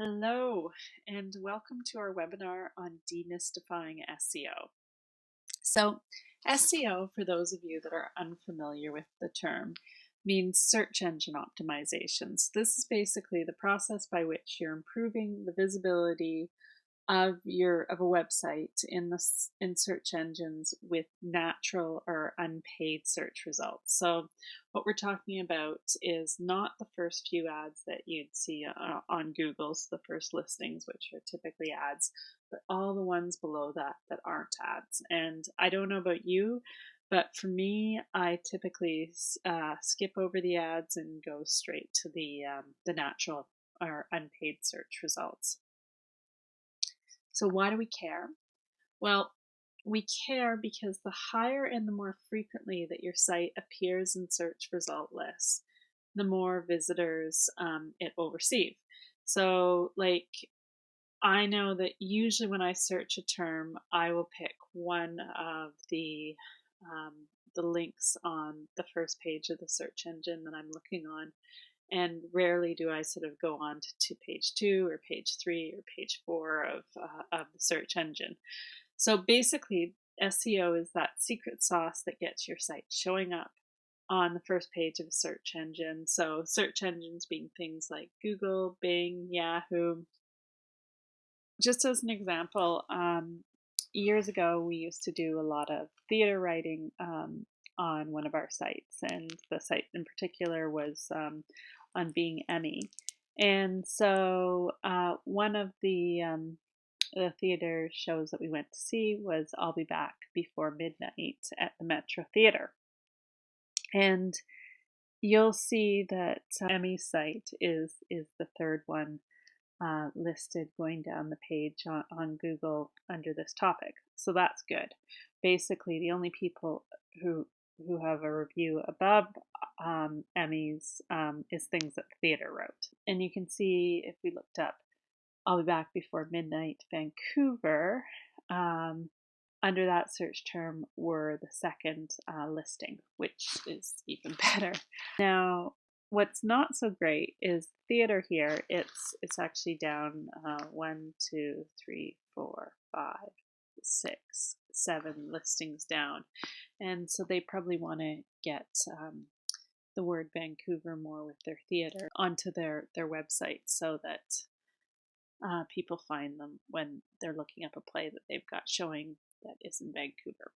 Hello, and welcome to our webinar on demystifying SEO. So, SEO, for those of you that are unfamiliar with the term, means search engine optimizations. This is basically the process by which you're improving the visibility of a website in search engines with natural or unpaid search results. So what we're talking about is not the first few ads that you'd see on Google, so the first listings, which are typically ads, but all the ones below that aren't ads. And I don't know about you, but for me, I typically skip over the ads and go straight to the natural or unpaid search results. So why do we care? Well, we care because the higher and the more frequently that your site appears in search result lists, the more visitors it will receive. So I know that usually when I search a term, I will pick one of the links on the first page of the search engine that I'm looking on. And rarely do I sort of go on to page 2 or page 3 or page 4 of the search engine. So basically, SEO is that secret sauce that gets your site showing up on the first page of a search engine. So search engines being things like Google, Bing, Yahoo. Just as an example, years ago we used to do a lot of theater writing on one of our sites, and the site in particular was on Being Emmy. And so one of the theater shows that we went to see was I'll Be Back Before Midnight at the Metro Theater. And you'll see that Emmy's site is the third one listed going down the page on Google under this topic. So that's good. Basically, the only people who have a review above Emmy's is things that the theater wrote. And you can see if we looked up I'll Be Back Before Midnight Vancouver, under that search term were the second listing, which is even better. Now, what's not so great is theater here. It's actually down 1, 2, 3, 4, 5, 6, 7 listings down, and so they probably want to get the word Vancouver more with their theater onto their website so that people find them when they're looking up a play that they've got showing that is in Vancouver.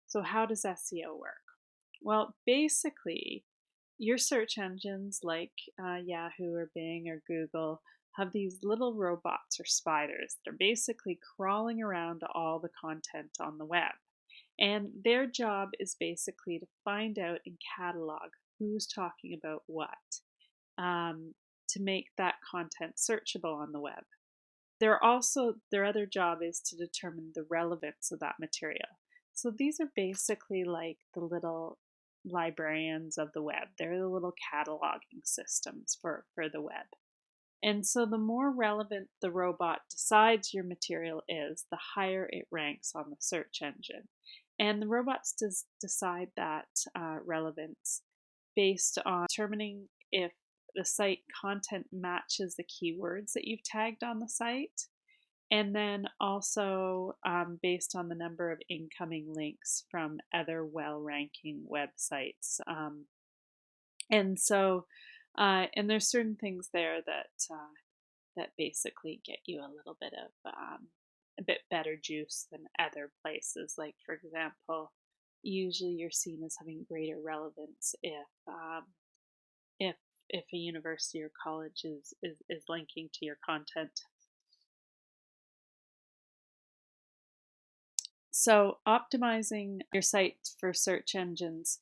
So how does SEO work? Well, basically, your search engines like Yahoo or Bing or Google have these little robots or spiders that are basically crawling around all the content on the web. And their job is basically to find out and catalog who's talking about what, to make that content searchable on the web. Their other job is to determine the relevance of that material. So these are basically like the little librarians of the web. They're the little cataloging systems for the web. And so the more relevant the robot decides your material is, the higher it ranks on the search engine. And the robots decide that relevance based on determining if the site content matches the keywords that you've tagged on the site, and then also based on the number of incoming links from other well-ranking websites. And there's certain things there that basically get you a little bit of a bit better juice than other places. Like, for example, usually you're seen as having greater relevance if a university or college is linking to your content. So optimizing your site for search engines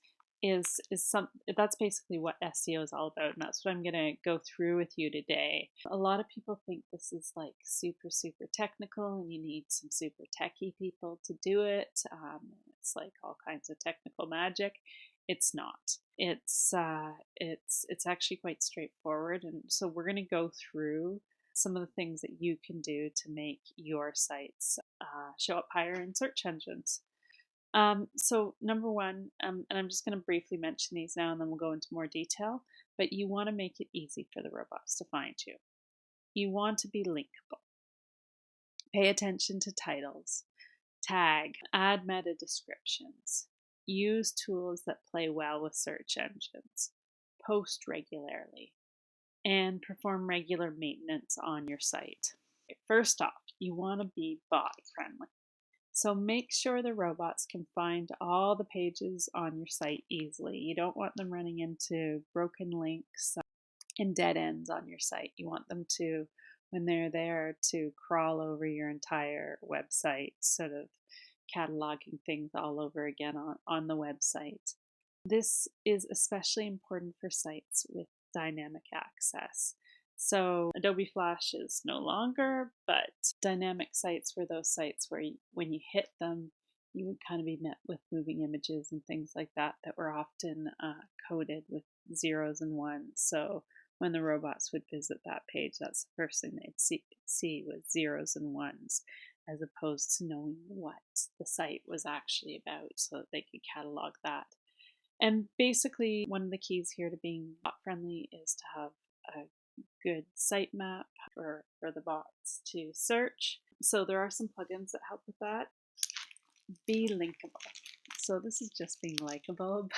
that's basically what SEO is all about, and that's what I'm going to go through with you today. A lot of people think this is like super technical and you need some super techie people to do it. It's like all kinds of technical magic. It's not. It's actually quite straightforward, and so we're going to go through some of the things that you can do to make your sites show up higher in search engines. So number one, and I'm just going to briefly mention these now and then we'll go into more detail. but you want to make it easy for the robots to find you. You want to be linkable. Pay attention to titles, tag, add meta descriptions, use tools that play well with search engines, post regularly, and perform regular maintenance on your site. First off, you want to be bot friendly. So make sure the robots can find all the pages on your site easily. You don't want them running into broken links and dead ends on your site. You want them to, when they're there, to crawl over your entire website, sort of cataloging things all over again on the website. This is especially important for sites with dynamic access. So Adobe Flash is no longer, but dynamic sites were those sites where when you hit them, you would kind of be met with moving images and things like that were often coded with zeros and ones. So when the robots would visit that page, that's the first thing they'd see was zeros and ones, as opposed to knowing what the site was actually about so that they could catalog that. And basically, one of the keys here to being bot friendly is to have a good sitemap for the bots to search. So there are some plugins that help with that. Be linkable. So this is just being likable,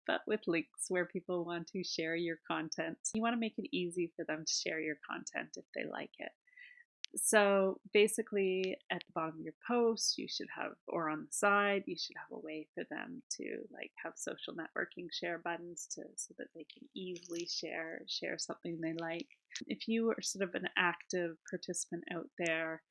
but with links where people want to share your content. You want to make it easy for them to share your content if they like it. So basically at the bottom of your post, you should have, or on the side, you should have a way for them to have social networking share buttons so that they can easily share something they like. If you are sort of an active participant out there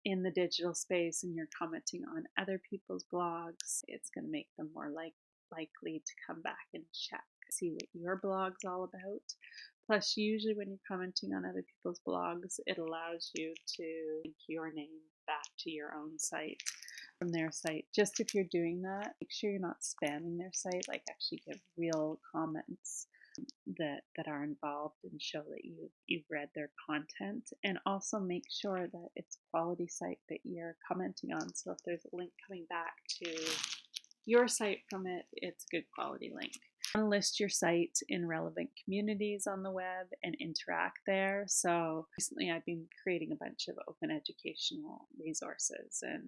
in the digital space and you're commenting on other people's blogs, it's going to make them more likely to come back and check, see what your blog's all about. Plus, usually when you're commenting on other people's blogs, it allows you to link your name back to your own site from their site. Just if you're doing that, make sure you're not spamming their site, actually give real comments that are involved and show that you've read their content, and also make sure that it's a quality site that you're commenting on. So if there's a link coming back to your site from it, it's a good quality link. List your site in relevant communities on the web and interact there. So recently I've been creating a bunch of open educational resources and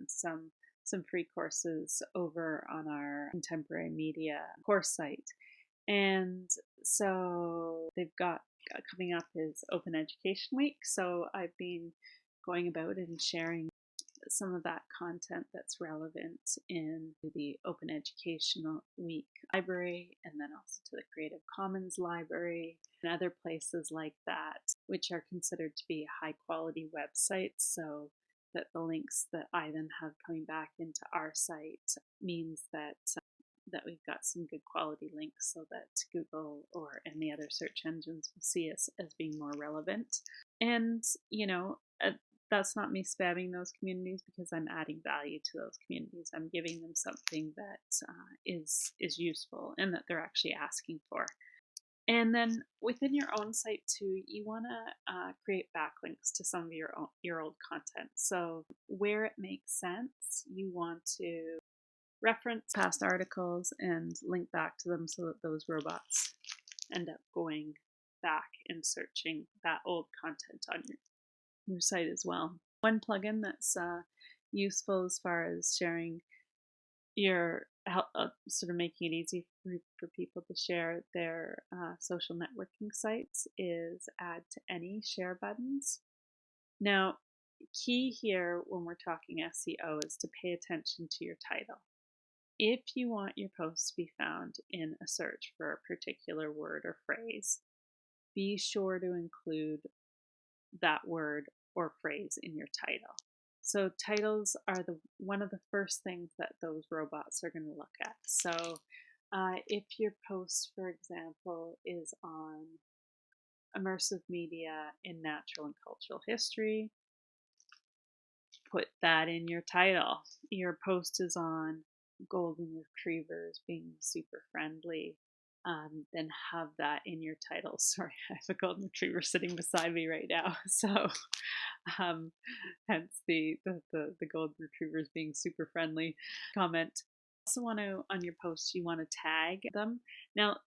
some free courses over on our contemporary media course site. And so they've got coming up is Open Education Week. So I've been going about and sharing some of that content that's relevant in the Open Educational Week library, and then also to the Creative Commons library and other places like that, which are considered to be high quality websites, so that the links that I then have coming back into our site means that we've got some good quality links so that Google or any other search engines will see us as being more relevant. And, that's not me spamming those communities, because I'm adding value to those communities. I'm giving them something that is useful and that they're actually asking for. And then within your own site too, you want to create backlinks to some of your old content. So where it makes sense, you want to reference past articles and link back to them so that those robots end up going back and searching that old content on your site as well. One plugin that's useful as far as sharing your sort of making it easy for people to share their social networking sites is Add to Any share buttons. Now, key here when we're talking SEO is to pay attention to your title. If you want your post to be found in a search for a particular word or phrase, be sure to include that word or phrase in your title. So titles are one of the first things that those robots are going to look at. So if your post, for example, is on immersive media in natural and cultural history, put that in your title. Your post is on golden retrievers being super friendly, then have that in your title. Sorry, I have a golden retriever sitting beside me right now, so hence the golden retrievers being super friendly comment. Also want to, on your posts, you want to tag them. Now,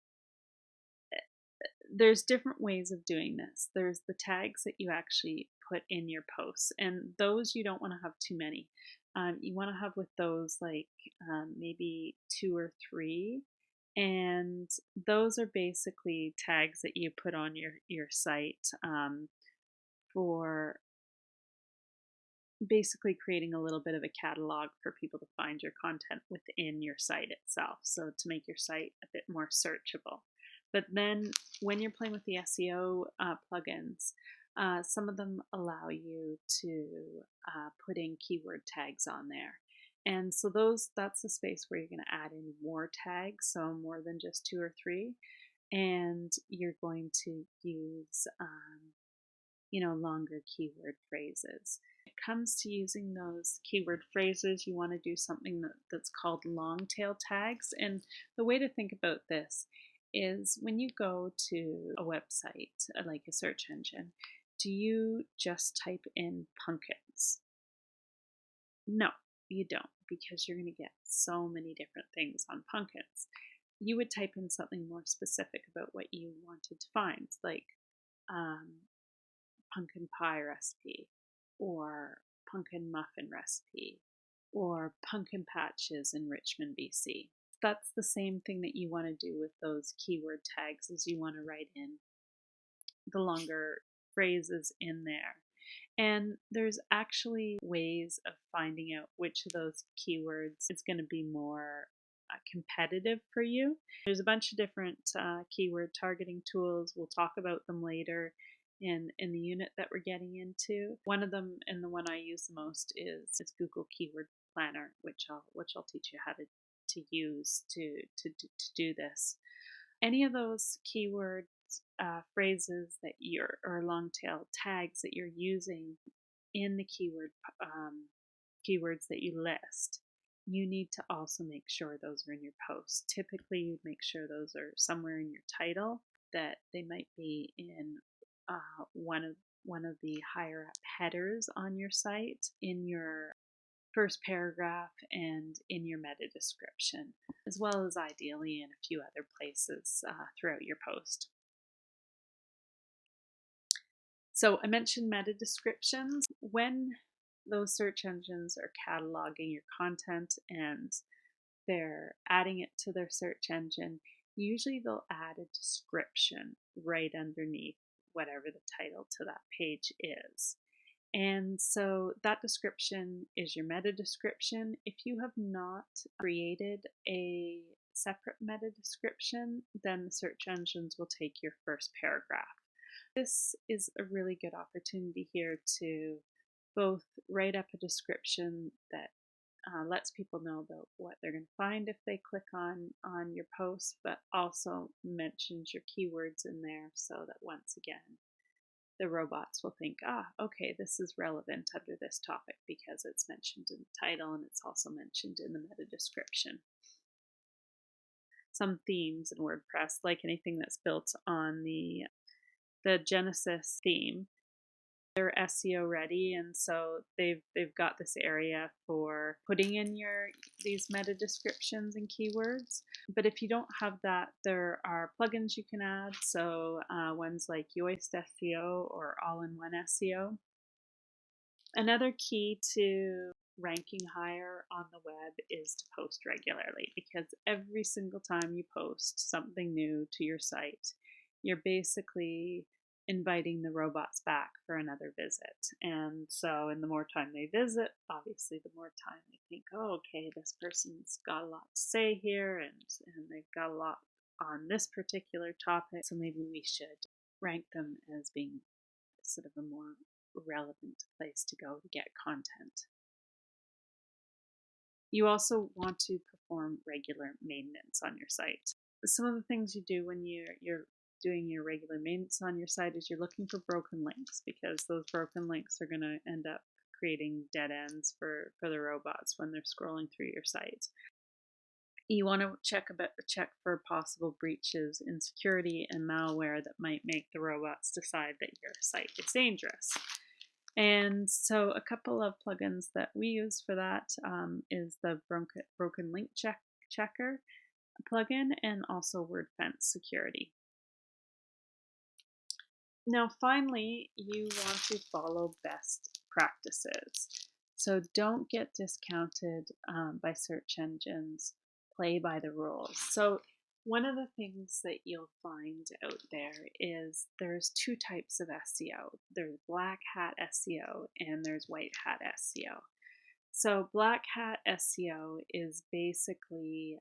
there's different ways of doing this. There's the tags that you actually put in your posts, and those you don't want to have too many. You want to have with those like maybe 2 or 3, and those are basically tags that you put on your site for basically creating a little bit of a catalog for people to find your content within your site itself, so to make your site a bit more searchable. But then when you're playing with the SEO plugins, some of them allow you to put in keyword tags on there. And so that's the space where you're going to add in more tags, so more than just 2 or 3. And you're going to use longer keyword phrases. When it comes to using those keyword phrases, you want to do something that's called long tail tags. And the way to think about this is when you go to a website, like a search engine, do you just type in pumpkins? No, you don't, because you're going to get so many different things on pumpkins. You would type in something more specific about what you wanted to find, like pumpkin pie recipe, or pumpkin muffin recipe, or pumpkin patches in Richmond, BC. That's the same thing that you want to do with those keyword tags, is you want to write in the longer phrases in there. And there's actually ways of finding out which of those keywords is going to be more competitive for you. There's a bunch of different keyword targeting tools. We'll talk about them later in the unit that we're getting into. One of them, and the one I use the most, is Google Keyword Planner, which I'll teach you how to use to do this. Any of those keyword phrases that or long tail tags that you're using in the keywords that you list, you need to also make sure those are in your post. Typically, you'd make sure those are somewhere in your title, that they might be in one of the higher up headers on your site, in your first paragraph, and in your meta description, as well as ideally in a few other places throughout your post. So I mentioned meta descriptions. When those search engines are cataloging your content and they're adding it to their search engine, usually they'll add a description right underneath whatever the title to that page is. And so that description is your meta description. If you have not created a separate meta description, then the search engines will take your first paragraph. This is a really good opportunity here to both write up a description that lets people know about what they're going to find if they click on your post, but also mentions your keywords in there, so that once again the robots will think, okay, this is relevant under this topic because it's mentioned in the title and it's also mentioned in the meta description. Some themes in WordPress, like anything that's built on the Genesis theme, they're SEO ready, and so they've got this area for putting in these meta descriptions and keywords. But if you don't have that, there are plugins you can add. So ones like Yoast SEO or All-in-One SEO. Another key to ranking higher on the web is to post regularly, because every single time you post something new to your site, you're basically inviting the robots back for another visit. And so, the more time they visit, obviously the more time they think, okay, this person's got a lot to say here, and they've got a lot on this particular topic, so maybe we should rank them as being sort of a more relevant place to go to get content. You also want to perform regular maintenance on your site. Some of the things you do when you're doing your regular maintenance on your site is you're looking for broken links, because those broken links are going to end up creating dead ends for the robots when they're scrolling through your site. You want to check for possible breaches in security and malware that might make the robots decide that your site is dangerous. And so a couple of plugins that we use for that is the broken link check checker plugin, and also word fence security. Now, finally, you want to follow best practices. So don't get discounted by search engines. Play by the rules. So one of the things that you'll find out there is there's two types of SEO. There's black hat SEO and there's white hat SEO. So black hat SEO is basically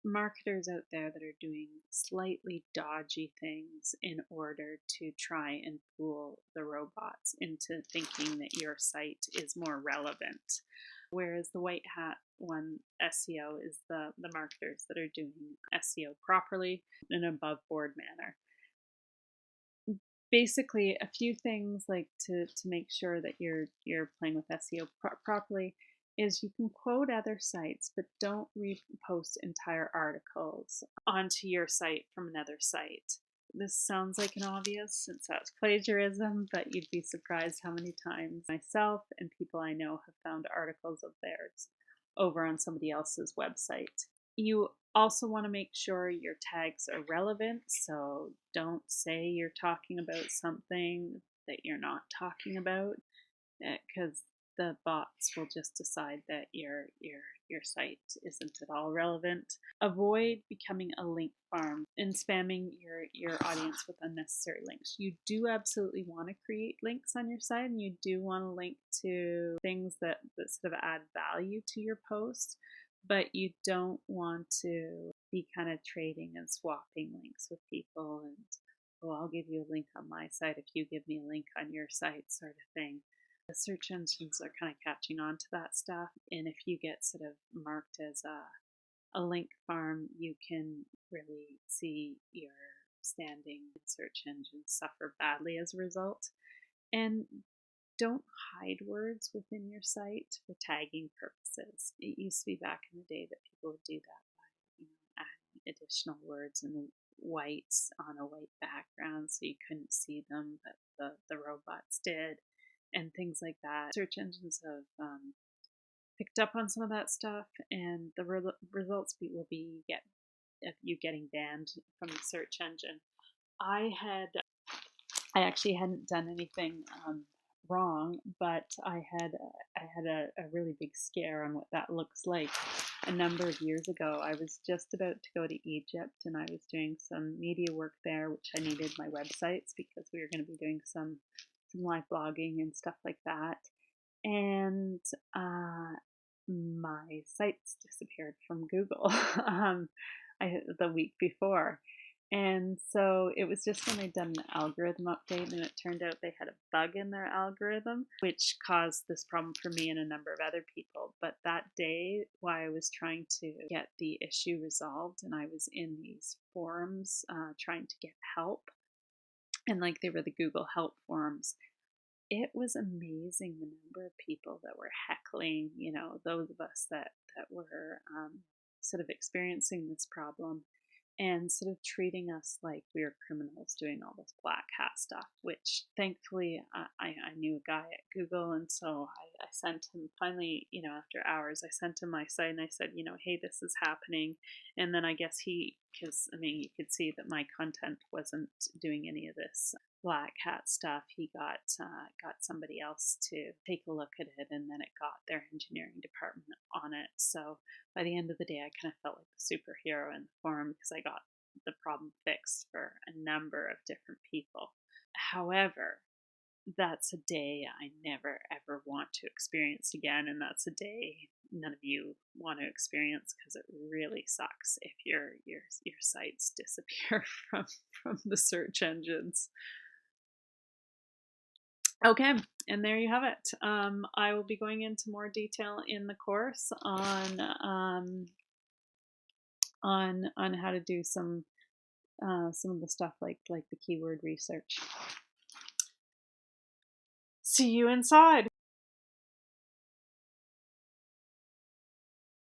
marketers out there that are doing slightly dodgy things in order to try and fool the robots into thinking that your site is more relevant. Whereas the white hat one, SEO, is the marketers that are doing SEO properly in an above board manner. Basically, a few things like to make sure that you're playing with SEO properly is you can quote other sites, but don't repost entire articles onto your site from another site. This sounds like an obvious since that's plagiarism, but you'd be surprised how many times myself and people I know have found articles of theirs over on somebody else's website. You also want to make sure your tags are relevant, so don't say you're talking about something that you're not talking about, because the bots will just decide that your site isn't at all relevant. Avoid becoming a link farm and spamming your audience with unnecessary links. You do absolutely want to create links on your site, and you do want to link to things that sort of add value to your post, but you don't want to be kind of trading and swapping links with people and, oh, I'll give you a link on my site if you give me a link on your site, sort of thing. The search engines are kind of catching on to that stuff, and if you get sort of marked as a link farm, you can really see your standing in search engines suffer badly as a result. And don't hide words within your site for tagging purposes. It used to be back in the day that people would do that by adding additional words in whites on a white background so you couldn't see them, but the robots did, and things like that. Search engines have picked up on some of that stuff, and the results will be you getting banned from the search engine. I actually hadn't done anything wrong, but I had a really big scare on what that looks like. A number of years ago, I was just about to go to Egypt, and I was doing some media work there, which I needed my websites because we were going to be doing some live blogging and stuff like that. And my sites disappeared from Google the week before. And so it was just when they'd done an algorithm update, and it turned out they had a bug in their algorithm, which caused this problem for me and a number of other people. But that day, while I was trying to get the issue resolved, and I was in these forums trying to get help, and like they were the Google Help forums, it was amazing the number of people that were heckling, those of us that were sort of experiencing this problem, and sort of treating us like we were criminals doing all this black hat stuff, which thankfully I knew a guy at Google, and so I sent him, finally, after hours, I sent him my site, and I said, hey, this is happening. And then I guess because you could see that my content wasn't doing any of this black hat stuff, he got somebody else to take a look at it, and then it got their engineering department on it. So by the end of the day, I kind of felt like the superhero in the forum because I got the problem fixed for a number of different people. However, that's a day I never ever want to experience again, and that's a day none of you want to experience, because it really sucks if your sites disappear from the search engines. Okay, and there you have it. I will be going into more detail in the course on how to do some of the stuff like the keyword research. See you inside.